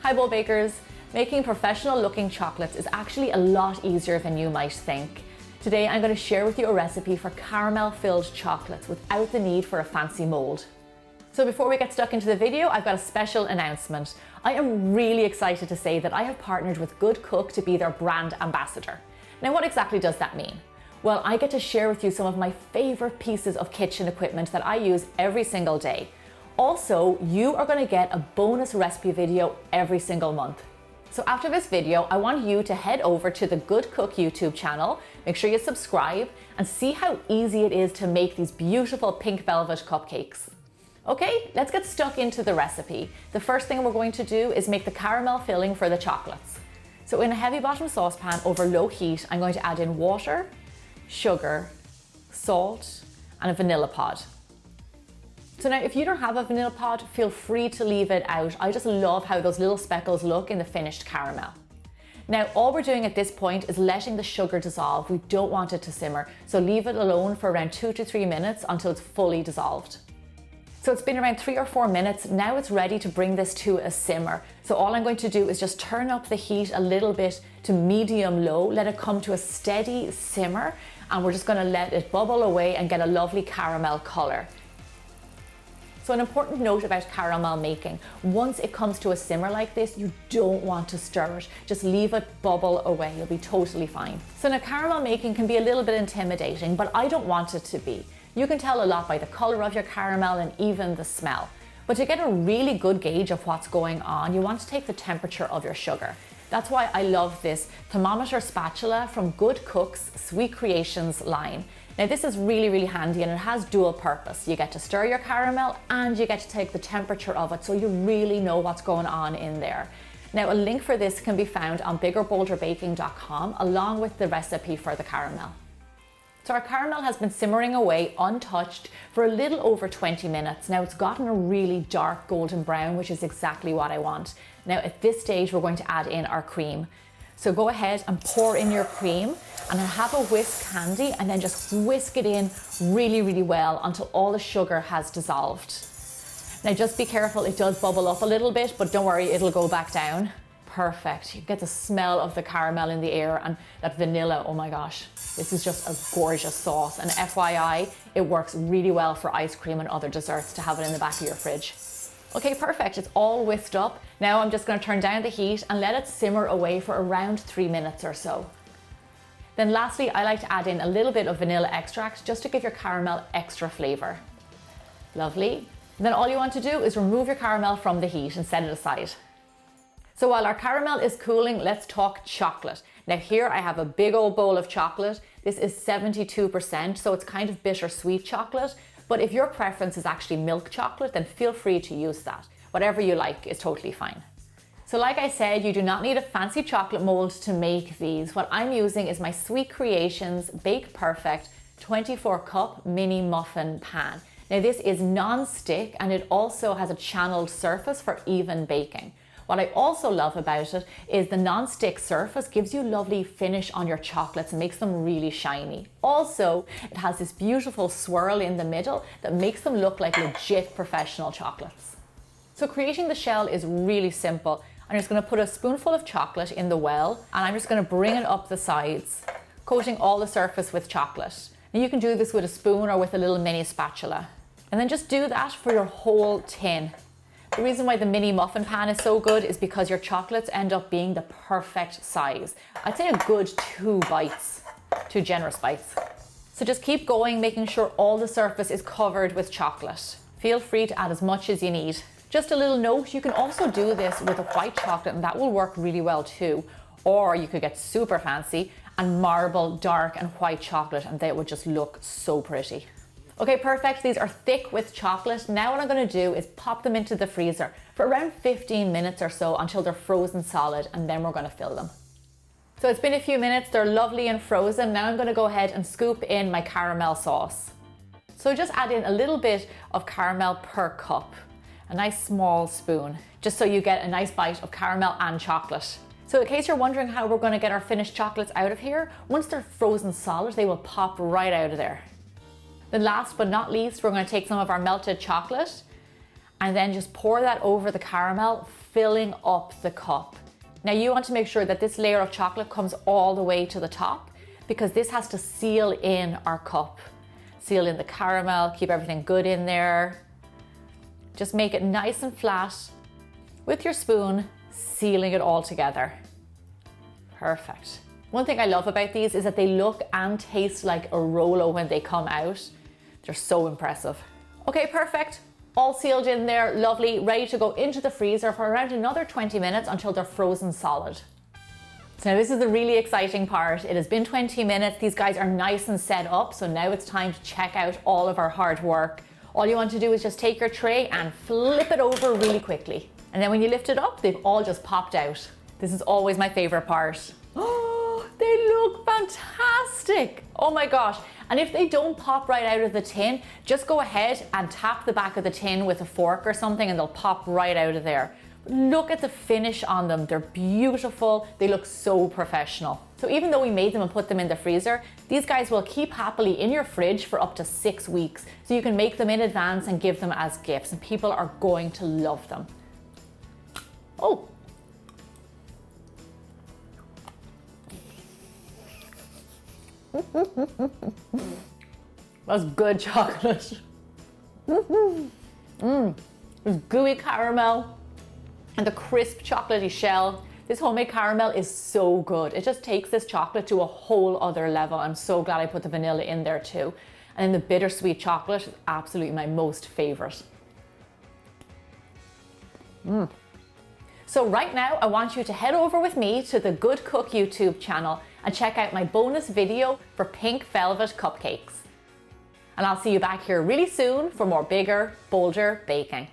Hi bowl bakers! Making professional looking chocolates is actually a lot easier than you might think. Today I'm going to share with you a recipe for caramel filled chocolates without the need for a fancy mold. So before we get stuck into the video, I've got a special announcement. I am really excited to say that I have partnered with GoodCook to be their brand ambassador. Now what exactly does that mean? Well, I get to share with you some of my favorite pieces of kitchen equipment that I use every single day. Also, you are going to get a bonus recipe video every single month. So after this video, I want you to head over to the GoodCook YouTube channel, make sure you subscribe, and see how easy it is to make these beautiful pink velvet cupcakes. Okay, let's get stuck into the recipe. The first thing we're going to do is make the caramel filling for the chocolates. So in a heavy bottom saucepan over low heat, I'm going to add in water, sugar, salt, and a vanilla pod. So now if you don't have a vanilla pod, feel free to leave it out. I just love how those little speckles look in the finished caramel. Now all we're doing at this point is letting the sugar dissolve. We don't want it to simmer, so leave it alone for around 2 to 3 minutes until it's fully dissolved. So it's been around 3 or 4 minutes. Now it's ready to bring this to a simmer. So all I'm going to do is just turn up the heat a little bit to medium low, let it come to a steady simmer, and we're just going to let it bubble away and get a lovely caramel color. So an important note about caramel making, once it comes to a simmer like this, you don't want to stir it. Just leave it bubble away, you'll be totally fine. So now caramel making can be a little bit intimidating, but I don't want it to be. You can tell a lot by the color of your caramel and even the smell. But to get a really good gauge of what's going on, you want to take the temperature of your sugar. That's why I love this thermometer spatula from GoodCook's Sweet Creations line. Now this is really handy and it has dual purpose. You get to stir your caramel and you get to take the temperature of it so you really know what's going on in there. Now a link for this can be found on biggerbolderbaking.com along with the recipe for the caramel. So our caramel has been simmering away untouched for a little over 20 minutes. Now it's gotten a really dark golden brown, which is exactly what I want. Now at this stage we're going to add in our cream. So go ahead and pour in your cream and have a whisk handy and then just whisk it in really well until all the sugar has dissolved. Now just be careful, it does bubble up a little bit, but don't worry, it'll go back down. Perfect. You get the smell of the caramel in the air and that vanilla, oh my gosh. This is just a gorgeous sauce, and FYI, it works really well for ice cream and other desserts to have it in the back of your fridge. Okay, perfect, it's all whisked up. Now I'm just going to turn down the heat and let it simmer away for around 3 minutes or so. Then lastly, I like to add in a little bit of vanilla extract just to give your caramel extra flavor. Lovely. And then all you want to do is remove your caramel from the heat and set it aside. So while our caramel is cooling, let's talk chocolate. Now here I have a big old bowl of chocolate. This is 72%, so it's kind of bittersweet chocolate. But if your preference is actually milk chocolate, then feel free to use that. Whatever you like is totally fine. So like I said, you do not need a fancy chocolate mold to make these. What I'm using is my Sweet Creations Bake Perfect 24 cup mini muffin pan. Now this is non-stick and it also has a channeled surface for even baking. What I also love about it is the non-stick surface gives you lovely finish on your chocolates and makes them really shiny. Also, it has this beautiful swirl in the middle that makes them look like legit professional chocolates. So creating the shell is really simple. I'm just going to put a spoonful of chocolate in the well and I'm just going to bring it up the sides, coating all the surface with chocolate. And you can do this with a spoon or with a little mini spatula. And then just do that for your whole tin. The reason why the mini muffin pan is so good is because your chocolates end up being the perfect size. I'd say a good 2 bites, 2 generous bites. So just keep going, making sure all the surface is covered with chocolate. Feel free to add as much as you need. Just a little note, you can also do this with a white chocolate and that will work really well too. Or you could get super fancy and marble dark and white chocolate and they would just look so pretty. Okay, perfect. These are thick with chocolate. Now what I'm going to do is pop them into the freezer for around 15 minutes or so until they're frozen solid, and then we're going to fill them. So it's been a few minutes, they're lovely and frozen. Now I'm going to go ahead and scoop in my caramel sauce. So just add in a little bit of caramel per cup, a nice small spoon, just so you get a nice bite of caramel and chocolate. So in case you're wondering how we're going to get our finished chocolates out of here, once they're frozen solid, they will pop right out of there. Then last but not least, we're going to take some of our melted chocolate and then just pour that over the caramel, filling up the cup. Now you want to make sure that this layer of chocolate comes all the way to the top, because this has to seal in our cup. Seal in the caramel, keep everything good in there. Just make it nice and flat with your spoon, sealing it all together. Perfect. One thing I love about these is that they look and taste like a Rolo when they come out. They're so impressive. Okay, perfect. All sealed in there, lovely, ready to go into the freezer for around another 20 minutes until they're frozen solid. So now this is the really exciting part. It has been 20 minutes. These guys are nice and set up. So now it's time to check out all of our hard work. All you want to do is just take your tray and flip it over really quickly. And then when you lift it up, they've all just popped out. This is always my favorite part. Oh, they look fantastic. Oh my gosh. And if they don't pop right out of the tin, just go ahead and tap the back of the tin with a fork or something and they'll pop right out of there. Look at the finish on them. They're beautiful. They look so professional. So even though we made them and put them in the freezer, these guys will keep happily in your fridge for up to 6 weeks. So you can make them in advance and give them as gifts, and people are going to love them. Oh. That's good chocolate. There's gooey caramel and the crisp chocolatey shell. This homemade caramel is so good. It just takes this chocolate to a whole other level. I'm so glad I put the vanilla in there too. And then the bittersweet chocolate is absolutely my most favorite. So right now, I want you to head over with me to the GoodCook YouTube channel and check out my bonus video for pink velvet cupcakes. And I'll see you back here really soon for more bigger, bolder baking.